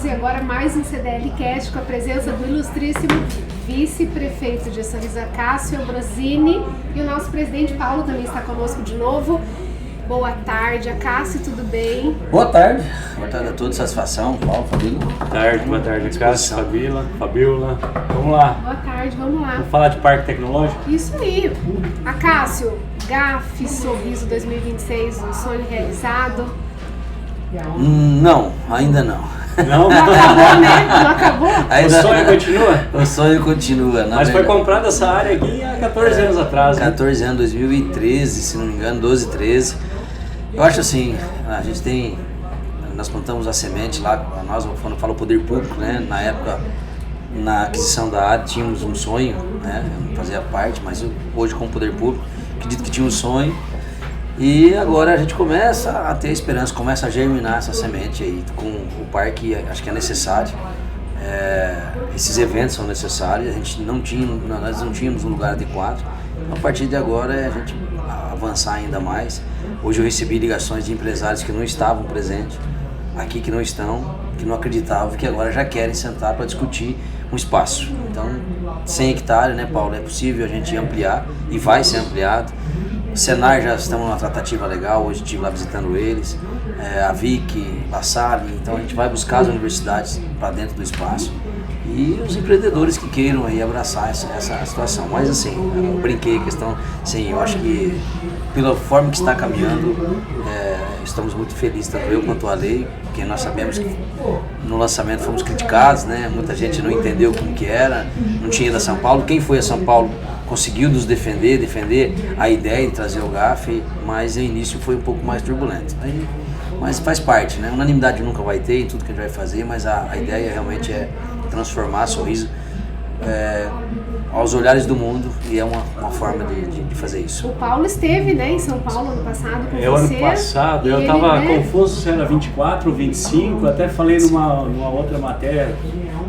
e agora mais um CDL Cast com a presença do ilustríssimo vice-prefeito de São Luís, Cássio Ambrosini, e o nosso presidente Paulo também está conosco de novo. Boa tarde, Cássio, tudo bem? Boa tarde a todos, satisfação, Paulo, Fabíola. Boa tarde, Cássio, Fabíola. Vamos lá. Boa tarde, vamos lá. Vamos falar de parque tecnológico? Isso aí. Cássio, GAF Sorriso 2026, um sonho realizado? Não, ainda não. Não? Não acabou, né? Não acabou? Ainda O sonho continua? O sonho continua. Mas foi comprada essa área aqui há 14 anos atrás. 14 anos, 2013, se não me engano, 12, 13. Eu acho assim, nós plantamos a semente lá, nós, quando fala o poder público, né, na época, na aquisição da área, tínhamos um sonho, né, eu não fazia parte, mas hoje com o poder público, acredito que tinha um sonho. E agora a gente começa a ter esperança, começa a germinar essa semente aí com o parque, acho que é necessário. Esses eventos são necessários, nós não tínhamos um lugar adequado. A partir de agora é a gente avançar ainda mais. Hoje eu recebi ligações de empresários que não estavam presentes aqui, que não estão, que não acreditavam, que agora já querem sentar para discutir um espaço. Então, 100 hectares, né, Paulo, é possível a gente ampliar e vai ser ampliado. Senar já estamos numa tratativa legal, hoje estive lá visitando eles, a VIC, a Salle, então a gente vai buscar as universidades para dentro do espaço e os empreendedores que queiram aí abraçar essa situação. Mas assim, eu brinquei, questão, assim, eu acho que pela forma que está caminhando, estamos muito felizes, tanto eu quanto a Lei, porque nós sabemos que no lançamento fomos criticados, né? Muita gente não entendeu como que era, não tinha ido a São Paulo. Quem foi a São Paulo conseguiu nos defender a ideia de trazer o GAF, mas o início foi um pouco mais turbulento. Mas faz parte, né? Unanimidade nunca vai ter em tudo que a gente vai fazer, mas a ideia realmente é transformar Sorriso aos olhares do mundo, e é uma forma de fazer isso. O Paulo esteve, né, em São Paulo ano passado com você. Ano passado, eu estava confuso se era 24 ou 25, até falei numa outra matéria,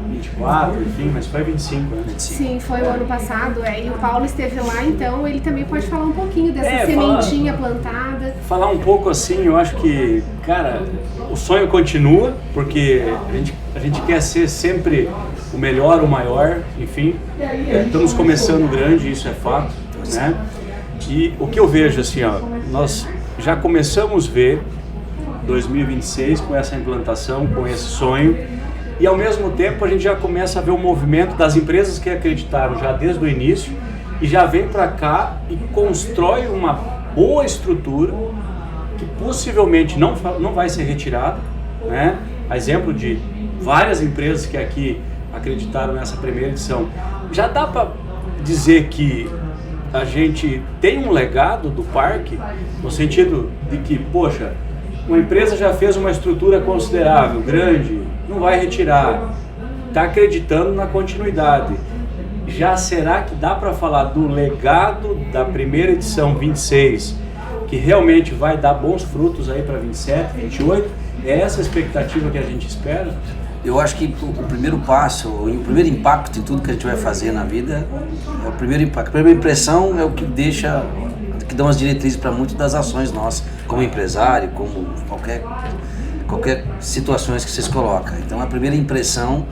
24, enfim, mas foi 25, né? 25. Sim, foi o ano passado, e o Paulo esteve lá, então ele também pode falar um pouquinho dessa sementinha plantada. Falar um pouco assim, eu acho que, cara, o sonho continua, porque a gente quer ser sempre o melhor, o maior, enfim, estamos começando grande, isso é fato, né? E o que eu vejo assim, nós já começamos a ver 2026 com essa implantação, com esse sonho, e ao mesmo tempo a gente já começa a ver o movimento das empresas que acreditaram já desde o início e já vem para cá e constrói uma boa estrutura que possivelmente não vai ser retirada, né? A exemplo de várias empresas que aqui acreditaram nessa primeira edição. Já dá para dizer que a gente tem um legado do parque, no sentido de que, poxa, uma empresa já fez uma estrutura considerável, grande, não vai retirar, está acreditando na continuidade. Já será que dá para falar do legado da primeira edição 26, que realmente vai dar bons frutos aí para 27, 28? É essa a expectativa que a gente espera? Eu acho que o primeiro passo, o primeiro impacto em tudo que a gente vai fazer na vida é o primeiro impacto. A primeira impressão é o que dá as diretrizes para muitas das ações nossas, como empresário, como qualquer situações que vocês colocam. Então a primeira impressão,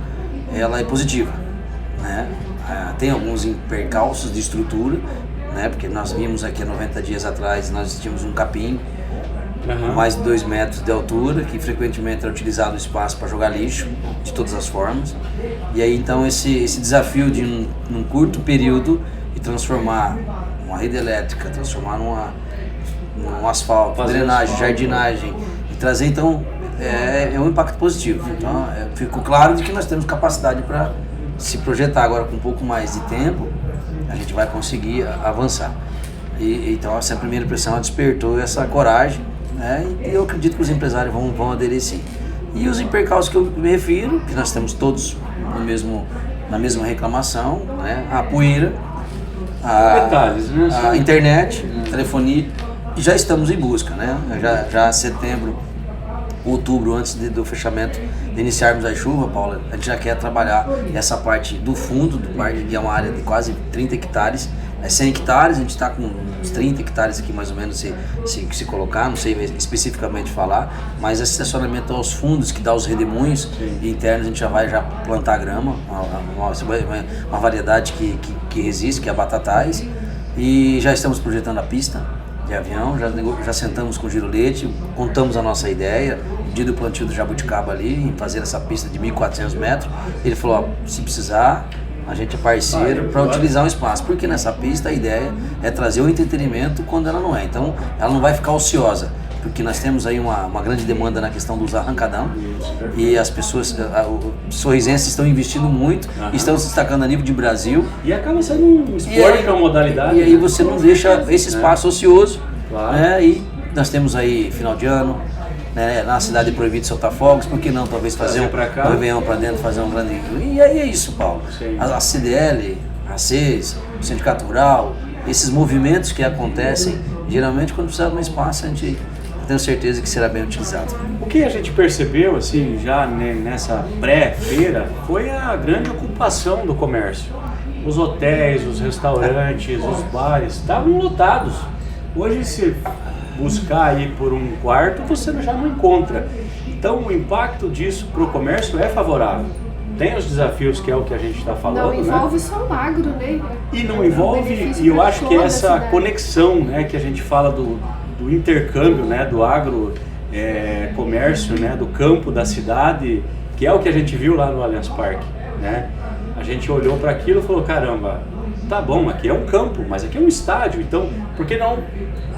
ela é positiva, né? Tem alguns percalços de estrutura, né? Porque nós vimos aqui há 90 dias atrás, nós tínhamos um capim, mais de 2 metros de altura, que frequentemente era utilizado o espaço para jogar lixo, de todas as formas. E aí então esse desafio de num curto período de transformar uma rede elétrica, transformar num asfalto, drenagem, jardinagem, e trazer então é um impacto positivo. Então ficou claro de que nós temos capacidade para se projetar agora com um pouco mais de tempo, a gente vai conseguir avançar. Então essa primeira impressão despertou essa coragem, né? E eu acredito que os empresários vão aderir sim. E os percalços que eu me refiro, que nós temos todos na mesma reclamação, né? A poeira, detalhes, né? A internet, telefonia, e já estamos em busca, né? Já setembro, outubro, antes do fechamento, de iniciarmos a chuva, Paula, a gente já quer trabalhar essa parte do fundo do parque, que é uma área de quase 30 hectares, 100 hectares, a gente está com uns 30 hectares aqui mais ou menos se colocar, não sei especificamente falar, mas esse estacionamento aos fundos que dá os redemoinhos internos, a gente já vai plantar grama, uma variedade que resiste, que é a batatais, e já estamos projetando a pista de avião, já sentamos com o Girolete, contamos a nossa ideia, dia do plantio do jabuticaba ali, em fazer essa pista de 1.400 metros, ele falou, ó, se precisar, a gente é parceiro para utilizar o espaço, porque nessa pista a ideia é trazer o entretenimento quando ela não é, então ela não vai ficar ociosa, porque nós temos aí uma grande demanda na questão dos arrancadão e as pessoas, os sorrisenses estão investindo muito, estão se destacando a nível de Brasil. E acaba sendo um esporte, que é uma modalidade. E aí você não deixa esse espaço ocioso, né? E nós temos aí final de ano, né, na cidade é proibido soltar fogos, por que não talvez fazer um Réveillon para dentro, fazer um grande... E aí é isso, Paulo. A CDL, a CES, o Sindicato Rural, esses movimentos que acontecem, geralmente quando precisa de um espaço, a gente tenho certeza que será bem utilizado. O que a gente percebeu, assim, já nessa pré-feira, foi a grande ocupação do comércio. Os hotéis, os restaurantes, os bares, estavam lotados. Hoje, se buscar aí por um quarto, você já não encontra. Então, o impacto disso para o comércio é favorável. Tem os desafios, que é o que a gente está falando, não envolve só o agro, né? E não envolve, e eu acho que essa conexão, né, que a gente fala do intercâmbio, né, do agro, comércio, né, do campo da cidade, que é o que a gente viu lá no Allianz Parque, né? A gente olhou para aquilo e falou, caramba, tá bom, aqui é um campo, mas aqui é um estádio, então por que não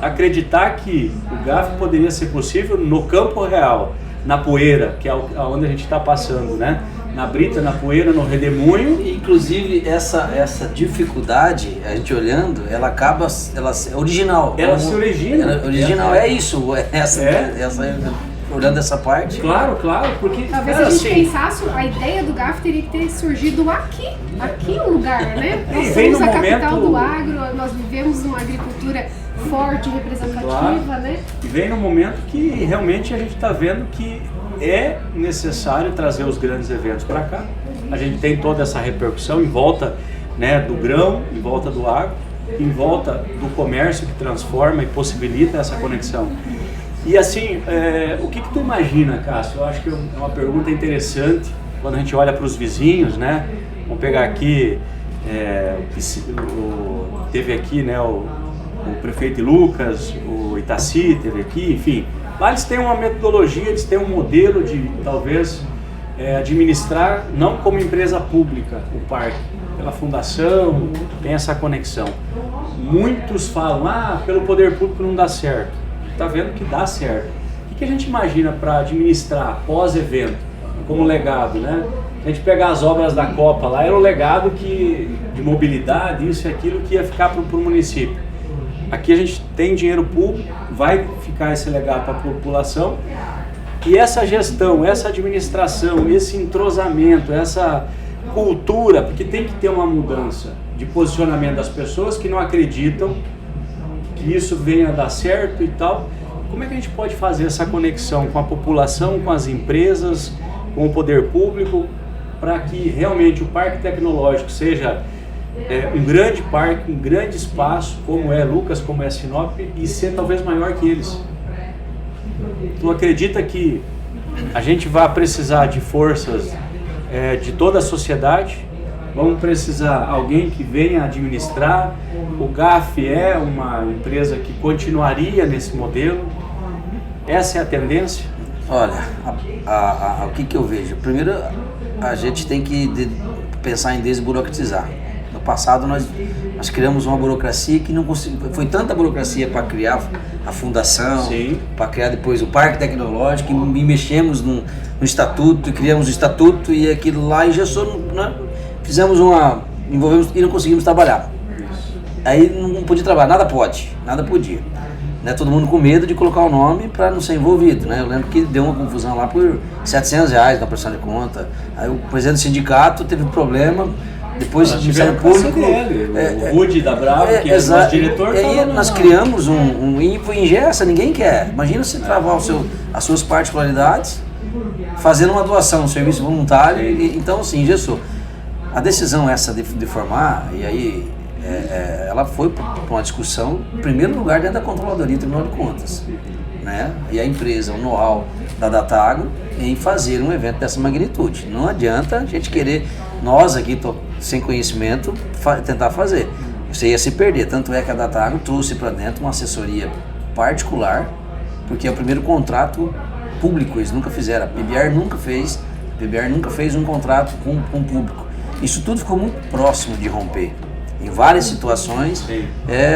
acreditar que o GAF poderia ser possível no campo real, na poeira, que é onde a gente está passando, né? Na brita, na poeira, no redemoinho. Inclusive essa dificuldade, a gente olhando, ela é original. Ela se origina. Original é isso, olhando essa parte. Claro, porque... Talvez a gente pensasse, a ideia do GAF teria que ter surgido aqui o lugar, né? Nós somos a capital do agro, nós vivemos uma agricultura forte, representativa, né? E vem no momento que realmente a gente está vendo que é necessário trazer os grandes eventos para cá. A gente tem toda essa repercussão em volta, né, do grão, em volta do agro, em volta do comércio que transforma e possibilita essa conexão. E assim, o que tu imagina, Cássio? Eu acho que é uma pergunta interessante quando a gente olha para os vizinhos, né? Vamos pegar aqui, teve aqui, né, o prefeito Lucas, o Itaci teve aqui, enfim. Lá eles têm uma metodologia, eles têm um modelo de, talvez, administrar, não como empresa pública, o parque, pela fundação, tem essa conexão. Muitos falam, pelo poder público não dá certo. Está vendo que dá certo. O que a gente imagina para administrar pós-evento, como legado, né? A gente pegar as obras da Copa lá, era o legado de mobilidade, isso e aquilo que ia ficar para o município. Aqui a gente tem dinheiro público, vai ficar esse legado para a população, e essa gestão, essa administração, esse entrosamento, essa cultura, porque tem que ter uma mudança de posicionamento das pessoas que não acreditam que isso venha a dar certo e tal. Como é que a gente pode fazer essa conexão com a população, com as empresas, com o poder público, para que realmente o Parque Tecnológico seja um grande parque, um grande espaço, como é Lucas, como é Sinop, e ser talvez maior que eles? Tu acredita que a gente vai precisar de forças de toda a sociedade? Vamos precisar de alguém que venha administrar? O GAF é uma empresa que continuaria nesse modelo? Essa é a tendência? Olha, o que eu vejo? Primeiro, a gente tem que pensar em desburocratizar. No passado nós criamos uma burocracia que não conseguiu, foi tanta burocracia para criar a fundação, para criar depois o Parque Tecnológico, e mexemos no estatuto, e criamos o estatuto, e aquilo lá engessou, né? Envolvemos e não conseguimos trabalhar. Aí não podia trabalhar, nada podia. Né? Todo mundo com medo de colocar o nome para não ser envolvido, né? Eu lembro que deu uma confusão lá por R$700 na prestação de conta. Aí o presidente do sindicato teve um problema. Depois do Ministério Público, o Rudy da Bravo, que é o nosso diretor, e aí nós criamos um engessa, ninguém quer. Imagina você travar as suas particularidades, fazendo uma doação, um serviço voluntário, então assim, engessou. A decisão essa de formar, e aí ela foi para uma discussão, em primeiro lugar, dentro da Controladoria do Tribunal de Contas, né? E a empresa, o know-how da Datagro em fazer um evento dessa magnitude. Não adianta a gente querer, nós aqui sem conhecimento, tentar fazer. Você ia se perder. Tanto é que a Datagro trouxe para dentro uma assessoria particular, porque é o primeiro contrato público, eles nunca fizeram. A PBR nunca fez um contrato com o público. Isso tudo ficou muito próximo de romper. Em várias situações,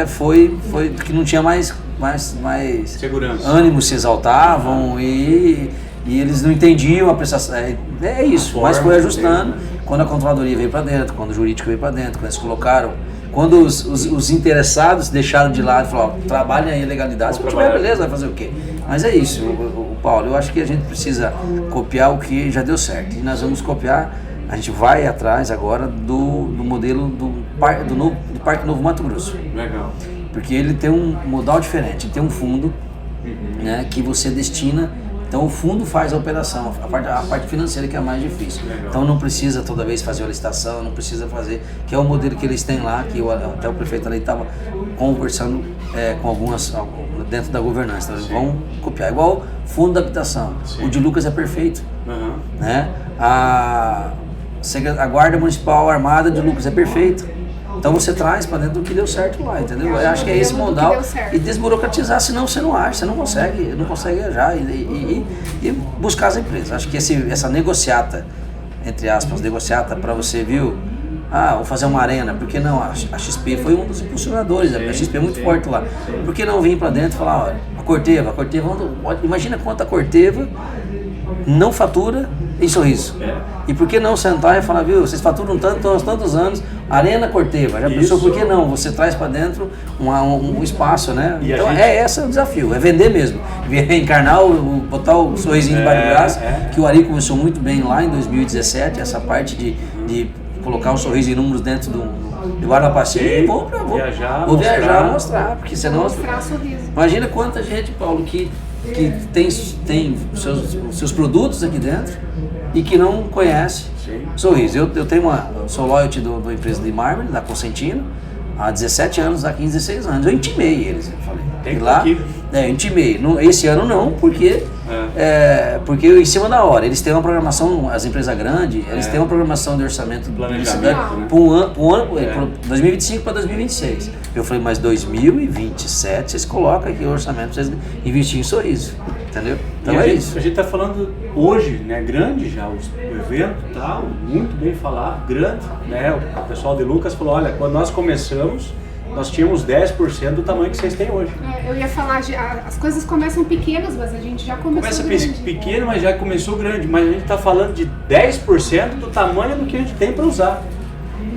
foi que não tinha mais segurança. Ânimos se exaltavam e eles não entendiam a prestação. É isso, mas foi ajustando. Quando a controladoria veio para dentro, quando o jurídico veio para dentro, quando eles colocaram, quando os interessados deixaram de lado e falaram, trabalhem aí a legalidade, se não tiver, beleza, vai fazer o quê? Mas é isso, Paulo, eu acho que a gente precisa copiar o que já deu certo. E nós vamos copiar, a gente vai atrás agora do modelo do Parque Novo Mato Grosso. Legal. Porque ele tem um modal diferente, tem um fundo, né, que você destina. Então o fundo faz a operação, a parte financeira que é a mais difícil. Legal. Então não precisa toda vez fazer a licitação, não precisa fazer, que é o modelo que eles têm lá, que até o prefeito ali estava conversando com algumas dentro da governança. Então, eles vão copiar, igual fundo da habitação. Sim. O de Lucas é perfeito. Né? A Guarda Municipal Armada de Lucas é perfeito. Então você traz para dentro do que deu certo lá, entendeu? Eu acho que é esse modal e desburocratizar, senão você não acha, você não consegue viajar e buscar as empresas. Acho que essa negociata, entre aspas, negociata para você, viu? Vou fazer uma arena, por que não? A XP foi um dos impulsionadores, a XP é muito forte lá. Por que não vir para dentro e falar, olha, a Corteva, imagina quanta Corteva não fatura em Sorriso. E por que não sentar e falar, viu, vocês faturam tantos anos, Arena Corteva, já pensou, por que não? Você traz para dentro um espaço, né? E então esse é o desafio, é vender mesmo. Encarnar, botar o sorrisinho debaixo do braço, que o Ari começou muito bem lá em 2017, essa parte de colocar um sorriso em números dentro do Guarapachinho e vou viajar, mostrar, porque senão... Mostrar sorriso. Imagina quanta gente, Paulo, que tem seus produtos aqui dentro e que não conhece Sorriso. Eu sou loyalty do empresa de mármore, da Consentino, há 17 anos, há 15, 16 anos. Eu intimei eles, eu falei. Tem que lá, eu intimei. Esse ano não, porque em cima da hora. Eles têm uma programação, as empresas grandes, eles têm uma programação de orçamento de publicidade para um ano, 2025 para 2026. Eu falei, mas 2027 vocês colocam aqui o orçamento para vocês investirem em Sorriso, entendeu? Então isso. A gente está falando hoje, né, grande já, o evento tá muito bem falado, grande, né? O pessoal de Lucas falou, olha, quando nós começamos, nós tínhamos 10% do tamanho que vocês têm hoje. Eu ia falar, as coisas começam pequenas, mas a gente já começou grande. Começa pequeno, mas já começou grande. Mas a gente está falando de 10% do tamanho do que a gente tem para usar.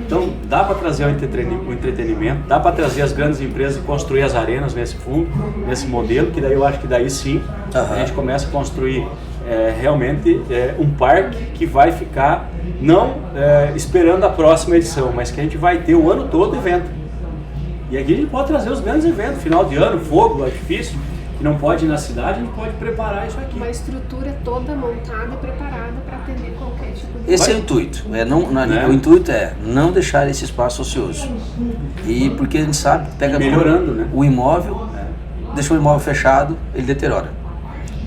Então, dá para trazer o entretenimento, dá para trazer as grandes empresas e construir as arenas nesse fundo, nesse modelo, que daí eu acho que daí sim a gente começa a construir realmente um parque que vai ficar não esperando a próxima edição, mas que a gente vai ter o ano todo evento. E aqui a gente pode trazer os grandes eventos, final de ano, fogo, artifício, que não pode ir na cidade, a gente pode preparar isso aqui. Uma estrutura toda montada e preparada para atender qualquer tipo de... Esse é o intuito. O intuito é não deixar esse espaço ocioso. E porque a gente sabe, pega melhorando, né? O imóvel, deixa o imóvel fechado, ele deteriora.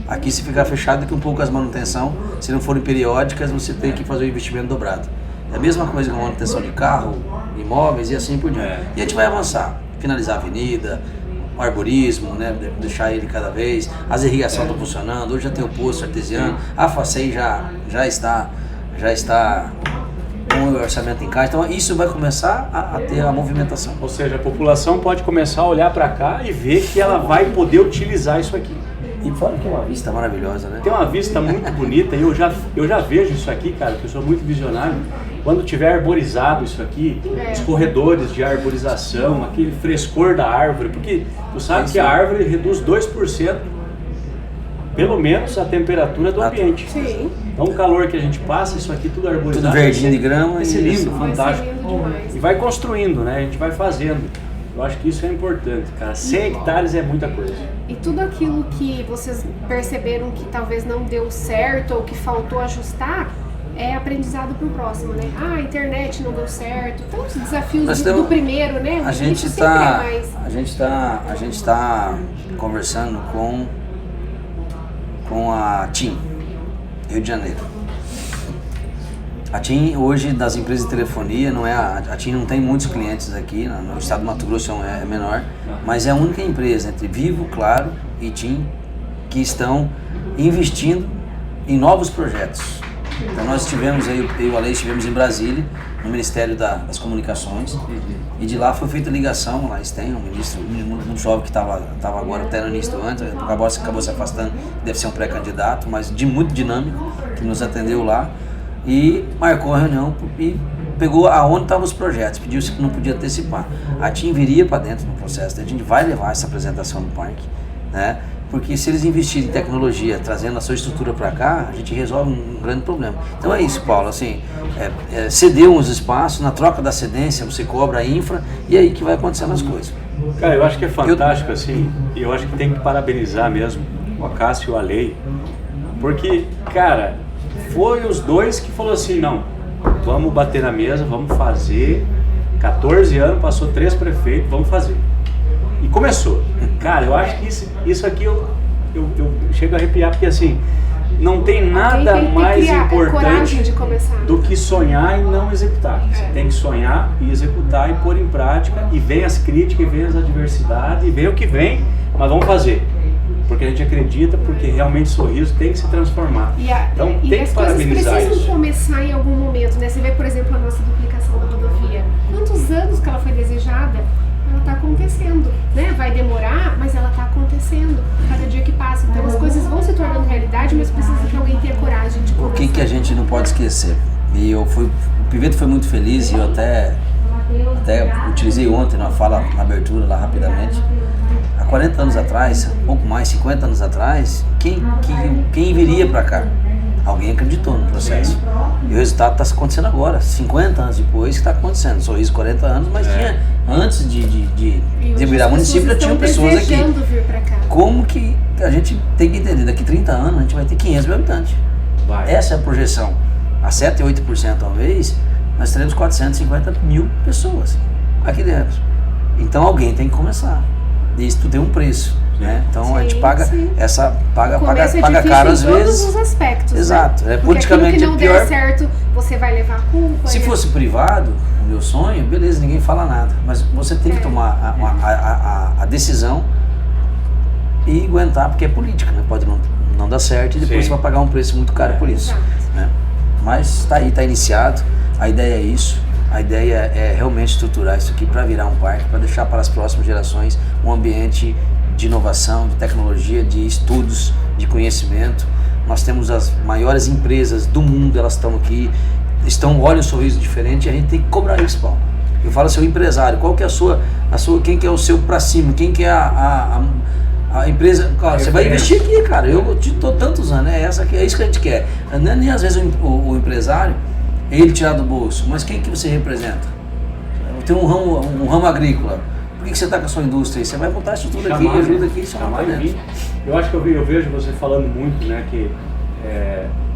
Aqui, se ficar fechado, daqui um pouco as manutenção, se não forem periódicas, você tem que fazer o investimento dobrado. É a mesma coisa com a manutenção de carro, imóveis e assim por diante. E a gente vai avançar, finalizar a avenida, o arborismo, né, deixar ele cada vez, as irrigações estão funcionando, hoje já tem o poço artesiano, a FACEI já está com o orçamento em caixa, então isso vai começar a ter a movimentação. Ou seja, a população pode começar a olhar para cá e ver que ela vai poder utilizar isso aqui. E fora que é uma vista maravilhosa, né? Tem uma vista muito bonita e eu já vejo isso aqui, cara, porque eu sou muito visionário. Quando tiver arborizado isso aqui, os corredores de arborização, aquele frescor da árvore, porque tu sabe que a árvore reduz 2%, pelo menos, a temperatura do ambiente. Sim. Então o calor que a gente passa, isso aqui tudo arborizado. Tudo verdinho de grama. Vai ser lindo, fantástico. Vai ser lindo demais. E vai construindo, né? A gente vai fazendo. Eu acho que isso é importante, cara. 100 hectares é muita coisa. E tudo aquilo que vocês perceberam que talvez não deu certo ou que faltou ajustar, é aprendizado para o próximo, né? A internet não deu certo, tantos desafios do primeiro, né? A gente está conversando com a TIM, Rio de Janeiro. A TIM hoje, das empresas de telefonia, a TIM não tem muitos clientes aqui, no estado do Mato Grosso é menor, mas é a única empresa entre Vivo, Claro e TIM que estão investindo em novos projetos. Então nós estivemos aí, eu e o Ale estivemos em Brasília, no Ministério das Comunicações, e de lá foi feita ligação, lá eles têm um ministro muito jovem que estava agora até no início do ano, acabou se afastando, deve ser um pré-candidato, mas muito dinâmico, que nos atendeu lá, e marcou a reunião e pegou aonde estavam os projetos, pediu se não podia antecipar. A TIM viria para dentro do processo, a gente vai levar essa apresentação no parque, né? Porque se eles investirem em tecnologia, trazendo a sua estrutura para cá, a gente resolve um grande problema. Então é isso, Paulo, assim, ceder uns espaços, na troca da cedência você cobra a infra e é aí que vai acontecendo as coisas. Cara, eu acho que é fantástico, assim, e eu acho que tem que parabenizar mesmo o Acácio e o Ale, porque, cara, foi os dois que falou assim, não, vamos bater na mesa, vamos fazer, 14 anos, passou 3 prefeitos, vamos fazer. E começou. Cara, eu acho que isso aqui eu chego a arrepiar, porque assim, não tem nada mais importante do que sonhar e não executar. Você tem que sonhar e executar e pôr em prática, e vem as críticas, e vem as adversidades, e vem o que vem, mas vamos fazer. Porque a gente acredita, porque realmente o sorriso tem que se transformar. Então tem que parabenizar as coisas precisam isso. Começar em algum momento, né? Você vê, por exemplo, a nossa duplicação da rodovia. Quantos anos que ela foi desejada? Ela está acontecendo, né? Vai demorar, mas ela está acontecendo cada dia que passa. Então as coisas vão se tornando realidade, mas precisa que alguém tenha coragem de começar. O que a gente não pode esquecer? E o Piveto foi muito feliz, e eu até utilizei ontem na fala, na abertura lá rapidamente. Há 40 anos atrás, um pouco mais, 50 anos atrás, quem viria para cá? Alguém acreditou no processo. E o resultado está acontecendo agora, 50 anos depois que está acontecendo. Sorriso 40 anos, mas tinha, antes de virar município, já tinham pessoas aqui. Vir pra cá. Como que a gente tem que entender? Daqui 30 anos a gente vai ter 500 mil habitantes. Essa é a projeção. A 7, 8% talvez, nós teremos 450 mil pessoas aqui dentro. Então alguém tem que começar. E isso tem um preço. Né? Então a gente paga caro às vezes. Em todos os aspectos. Exato. Né? Politicamente aquilo que não pior. der certo, você vai levar a culpa. Se fosse privado, o meu sonho, beleza, ninguém fala nada. Mas você tem que tomar a decisão e aguentar, porque é política, né? Pode não dar certo e depois você vai pagar um preço muito caro por isso. Né? Mas está aí, está iniciado. A ideia é isso. A ideia é realmente estruturar isso aqui para virar um parque, para deixar para as próximas gerações um ambiente de inovação, de tecnologia, de estudos, de conhecimento. Nós temos as maiores empresas do mundo, elas estão aqui, olham um sorriso diferente, e a gente tem que cobrar isso, Paulo. Eu falo seu empresário, qual que é a sua quem que é o seu para cima, quem que é a empresa, cara, você vai investir aqui, cara, eu estou tantos anos, é isso que a gente quer. Não é nem às vezes o empresário, ele tirar do bolso, mas quem que você representa? Tem um ramo agrícola. Por que você está com a sua indústria aí? Você vai montar a estrutura aqui, ajuda aqui, chamar dentro. Eu acho que eu vejo você falando muito, né, que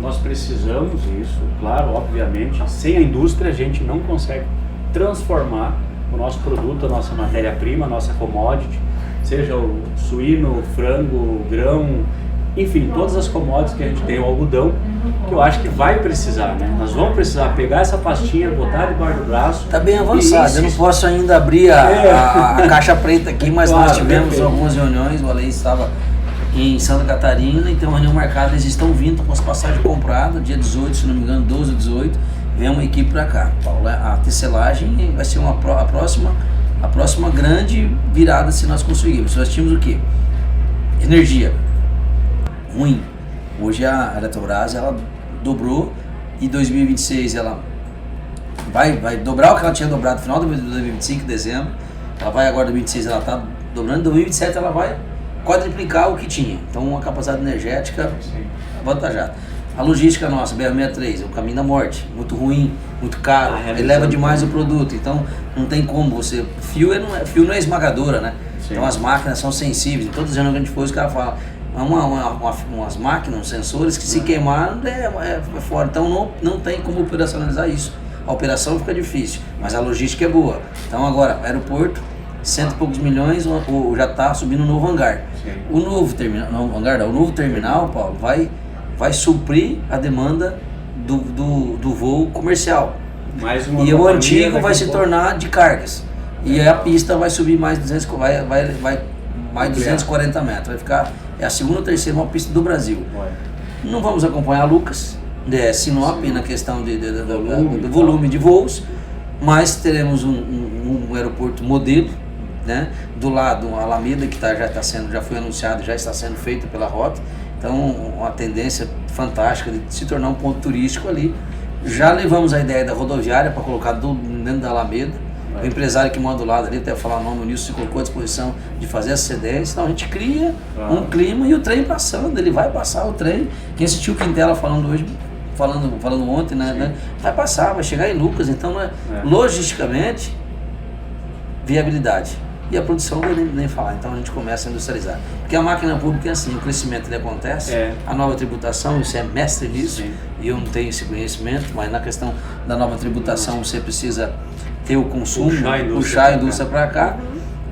nós precisamos isso, claro, obviamente, sem a indústria a gente não consegue transformar o nosso produto, a nossa matéria-prima, a nossa commodity, seja o suíno, o frango, o grão, enfim, todas as commodities que a gente tem, o algodão, que eu acho que vai precisar, né? Nós vamos precisar pegar essa pastinha, botar debaixo do braço. Está bem avançado, eu não posso ainda abrir a caixa preta aqui, mas claro, nós tivemos algumas reuniões, o Ale estava em Santa Catarina e tem uma reunião marcada, eles estão vindo com as passagens compradas, dia 18, se não me engano, 12 ou 18, vem uma equipe para cá. Paulo, a tecelagem vai ser a próxima grande virada se nós conseguirmos. Nós tínhamos o quê? Energia. Ruim. Hoje a Eletrobras ela dobrou e 2026 ela vai dobrar o que ela tinha dobrado no final de 2025, dezembro. Ela vai agora em 2026 ela está dobrando, em 2027 ela vai quadriplicar o que tinha. Então uma capacidade energética avantajada. A logística nossa, BR-63, é o caminho da morte, muito ruim, muito caro, eleva demais o produto, então não tem como você, fio não é esmagadora, né? Sim. Então as máquinas são sensíveis, em todas as reuniões que a gente foi, os caras falam, umas máquinas, uns sensores que se queimar é fora. Então não tem como operacionalizar isso. A operação fica difícil, mas a logística é boa. Então agora, aeroporto, 100 e poucos milhões, já está subindo um novo hangar. Sim. O novo terminal, Paulo, vai suprir a demanda do voo comercial. E o antigo vai se tornar de cargas. E aí a pista vai subir mais 240 metros. Vai ficar, é a segunda ou terceira maior pista do Brasil. Não vamos acompanhar Lucas, Sinop, na questão do volume de voos, mas teremos um aeroporto modelo, né? Do lado, a Alameda, que já foi anunciado, já está sendo feito pela rota. Então, uma tendência fantástica de se tornar um ponto turístico ali. Já levamos a ideia da rodoviária para colocar dentro da Alameda. O empresário que mora do lado ali, até falar o nome, o Nilson se colocou à disposição de fazer essa ideia. Então a gente cria um clima e o trem passando, ele vai passar o trem. Quem assistiu o Quintela falando hoje, falando ontem, né? Vai passar, vai chegar em Lucas. Então, logisticamente, viabilidade. E a produção nem falar, então a gente começa a industrializar. Porque a máquina pública é assim, o crescimento ele acontece, a nova tributação, você é mestre nisso, e eu não tenho esse conhecimento, mas na questão da nova tributação você precisa ter o consumo, puxar a indústria para cá,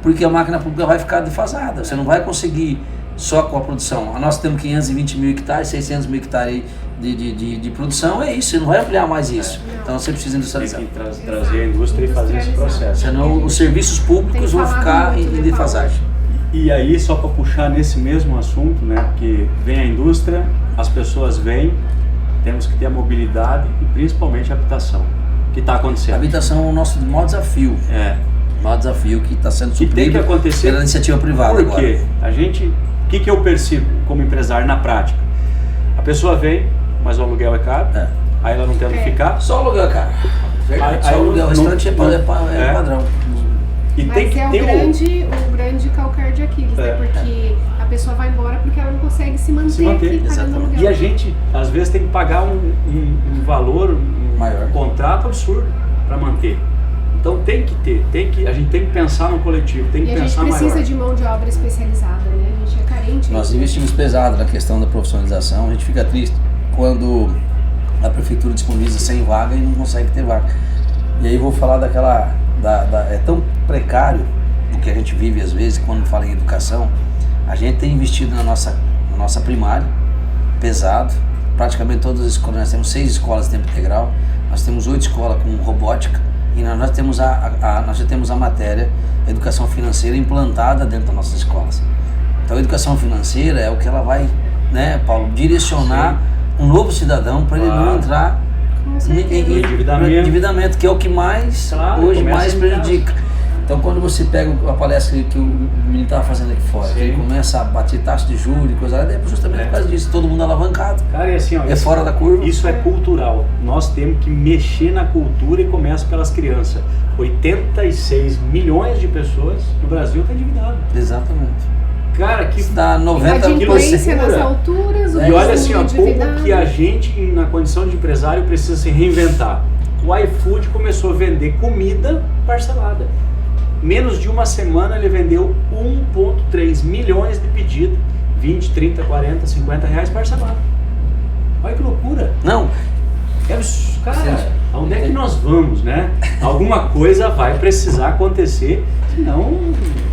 porque a máquina pública vai ficar defasada, você não vai conseguir só com a produção. Nós temos 520 mil hectares, 600 mil hectares de produção, é isso, você não vai ampliar mais isso. Então você precisa industrializar. Tem que trazer a indústria e fazer esse processo. Senão os serviços públicos vão ficar em defasagem. E aí, só para puxar nesse mesmo assunto, né, porque vem a indústria, as pessoas vêm, temos que ter a mobilidade e principalmente a habitação. O que está acontecendo? A habitação é o nosso maior desafio. O maior desafio que está sendo suprido tem que acontecer pela iniciativa privada. Por quê? O que eu percebo como empresário na prática? A pessoa vem, mas o aluguel é caro, aí ela não tem onde ficar. Só o aluguel é caro. Verdade, só o aluguel, o restante é padrão. E mas tem que ter o grande calcanhar de Aquiles, né? Porque a pessoa vai embora porque ela não consegue se manter aqui pagando aluguel. E a gente, às vezes, tem que pagar um valor, maior, contrato absurdo para manter. Então tem que ter, a gente tem que pensar no coletivo, tem que pensar maior. E a gente precisa de mão de obra especializada, né? A gente é carente. Nós investimos pesado na questão da profissionalização, a gente fica triste quando a prefeitura disponibiliza 100 vagas e não consegue ter vaga. E aí vou falar é tão precário o que a gente vive às vezes quando fala em educação. A gente tem investido na nossa primária, pesado, praticamente todas as escolas, nós temos 6 escolas de tempo integral, nós temos 8 escolas com robótica, e nós já temos a matéria educação financeira implantada dentro das nossas escolas. Então a educação financeira é o que ela vai, né, Paulo, direcionar um novo cidadão para ele não entrar em endividamento, que é o que mais hoje mais prejudica. Então quando você pega a palestra que o menino estava fazendo aqui fora, que ele começa a bater taxa de juros e coisa lá, é justamente por causa disso, todo mundo alavancado. Cara, e assim, ó, fora da curva. Isso é cultural. Nós temos que mexer na cultura e começa pelas crianças. 86 milhões de pessoas no Brasil estão endividadas. Exatamente. Cara, que dá 90% nas alturas, e olha assim, ó, como que a gente, na condição de empresário, precisa se reinventar. O iFood começou a vender comida parcelada. Menos de uma semana ele vendeu 1,3 milhões de pedidos, 20, 30, 40, 50 reais parcelado. Olha que loucura. Não. Cara, aonde é que nós vamos, né? Alguma coisa vai precisar acontecer, senão,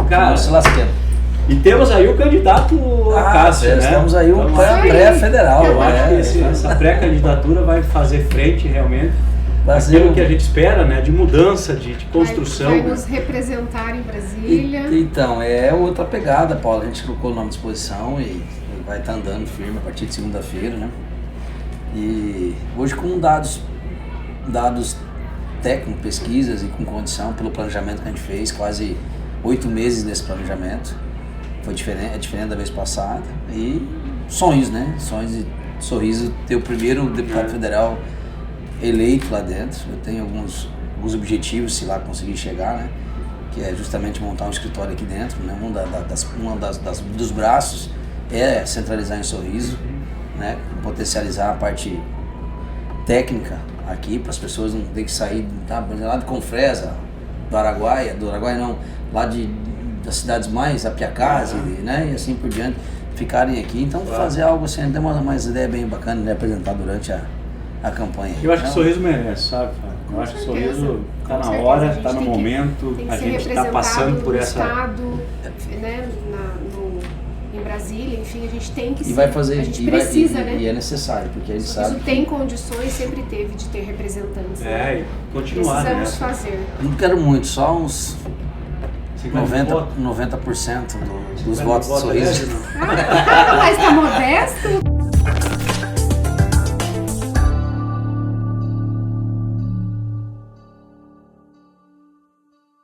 cara... Nós se lasquemos. E temos aí o candidato Cássio, né? Temos aí o pré-federal. Eu acho que essa pré-candidatura vai fazer frente realmente aquilo que a gente espera, né? De mudança, de construção. Vai nos representar em Brasília. Então, é outra pegada, Paulo. A gente colocou o nome à disposição e vai estar andando firme a partir de segunda-feira, né? E hoje com dados técnicos, pesquisas e com condição pelo planejamento que a gente fez, quase 8 meses nesse planejamento. É diferente da vez passada. E sonhos, né? Sonhos e sorriso ter o primeiro deputado federal eleito lá dentro. Eu tenho alguns objetivos, se lá conseguir chegar, né? Que é justamente montar um escritório aqui dentro, né? Dos braços é centralizar em Sorriso, né? Potencializar a parte técnica aqui para as pessoas não terem que sair lá de Confresa, do Araguaia não, lá das cidades mais Apiacás, né? E assim por diante. ficarem aqui. Então fazer algo assim, ter uma ideia bem bacana de apresentar durante a campanha. Eu acho que o Então, Sorriso merece, sabe, Fábio? Eu acho que o Sorriso está Com na certeza. hora, A gente está no tem que- momento, tem que a ser gente está representado passando por no essa... estado, né, em Brasília, enfim, a gente tem que E ser, vai fazer, a gente e, vai- precisa, e- né? e é necessário, porque ele Isso sabe. tem condições, sempre teve de ter representantes. né? É, e continuar, né? Precisamos fazer. Não quero muito, só uns 50 votos. 90% dos 50 votos do votos, Sorriso. né? Mas tá modesto?